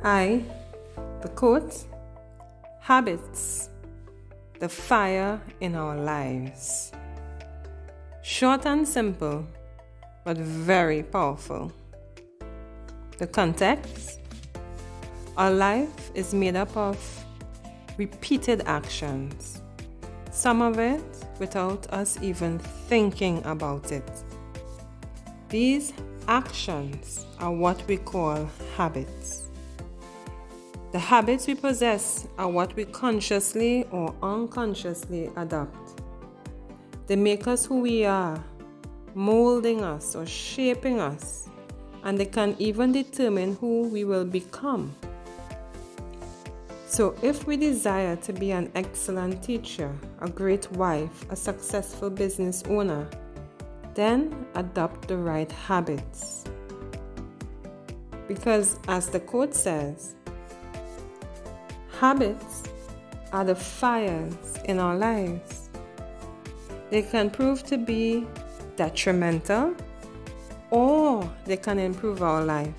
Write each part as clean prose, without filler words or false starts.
The quote, habits, the fire in our lives. Short and simple, but very powerful. The context, our life is made up of repeated actions, some of it without us even thinking about it. These actions are what we call habits. The habits we possess are what we consciously or unconsciously adopt. They make us who we are, molding us or shaping us, and they can even determine who we will become. So if we desire to be an excellent teacher, a great wife, a successful business owner, then adopt the right habits. Because as the quote says, habits are the fires in our lives. They can prove to be detrimental or they can improve our life.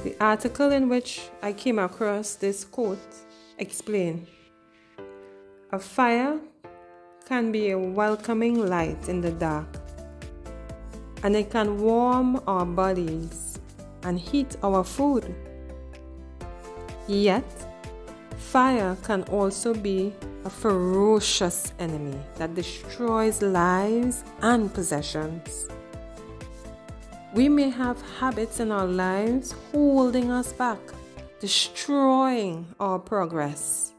The article in which I came across this quote explained, a fire can be a welcoming light in the dark, and it can warm our bodies and heat our food. Yet, fire can also be a ferocious enemy that destroys lives and possessions. We may have habits in our lives holding us back, destroying our progress.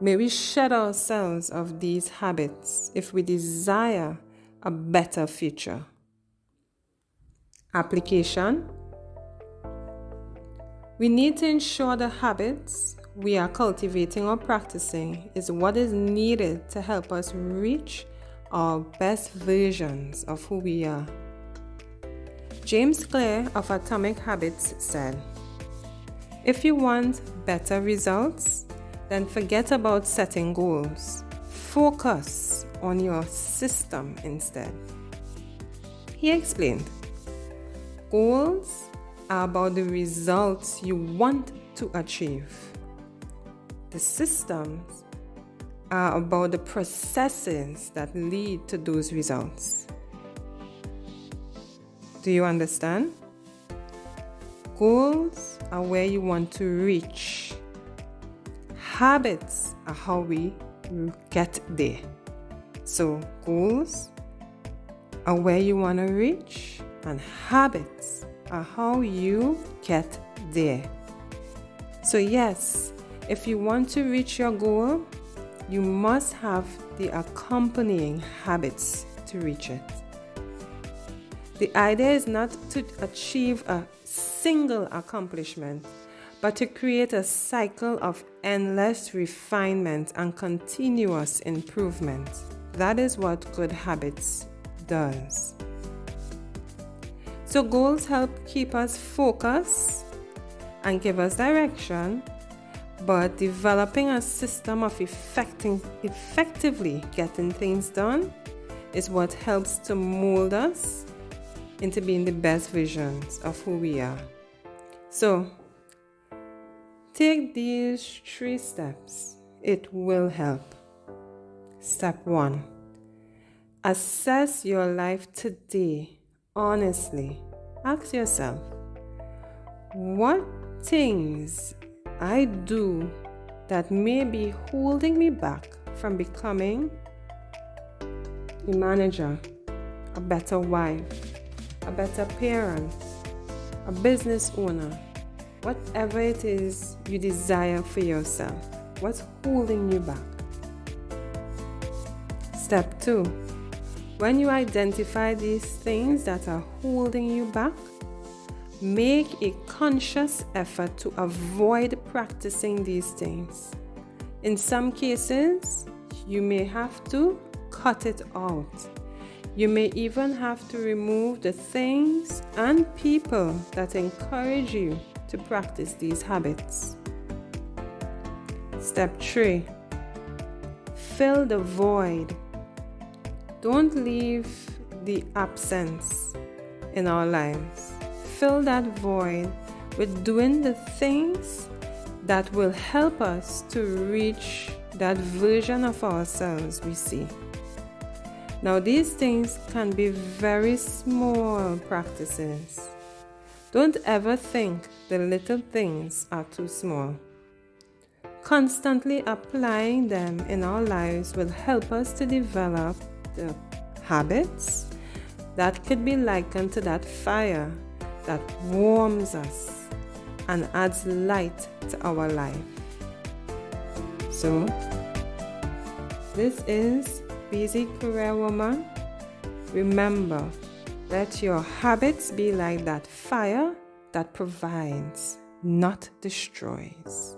May we shed ourselves of these habits if we desire a better future. Application. We need to ensure the habits we are cultivating or practicing is what is needed to help us reach our best versions of who we are. James Clear of Atomic Habits said, if you want better results, then forget about setting goals. Focus on your system instead. He explained, goals are about the results you want to achieve. The systems are about the processes that lead to those results. Do you understand? Goals are where you want to reach. Habits are how we get there. So goals are where you want to reach, and habits are how you get there. So yes, if you want to reach your goal, you must have the accompanying habits to reach it. The idea is not to achieve a single accomplishment, but to create a cycle of endless refinement and continuous improvement. That is what good habits does. So goals help keep us focused and give us direction, but developing a system of effectively getting things done is what helps to mold us into being the best versions of who we are. So, take these 3 steps. It will help. Step 1. Assess your life today. Honestly, ask yourself, what things I do that may be holding me back from becoming a manager, a better wife, a better parent, a business owner, whatever it is you desire for yourself. What's holding you back? Step 2. When you identify these things that are holding you back, make a conscious effort to avoid practicing these things. In some cases, you may have to cut it out. You may even have to remove the things and people that encourage you to practice these habits. Step 3. Fill the void. Don't leave the absence in our lives. Fill that void with doing the things that will help us to reach that version of ourselves we see. Now, these things can be very small practices. Don't ever think the little things are too small. Constantly applying them in our lives will help us to develop the habits that could be likened to that fire that warms us and adds light to our life. So, this is Busy Career Woman. Remember, let your habits be like that fire that provides, not destroys.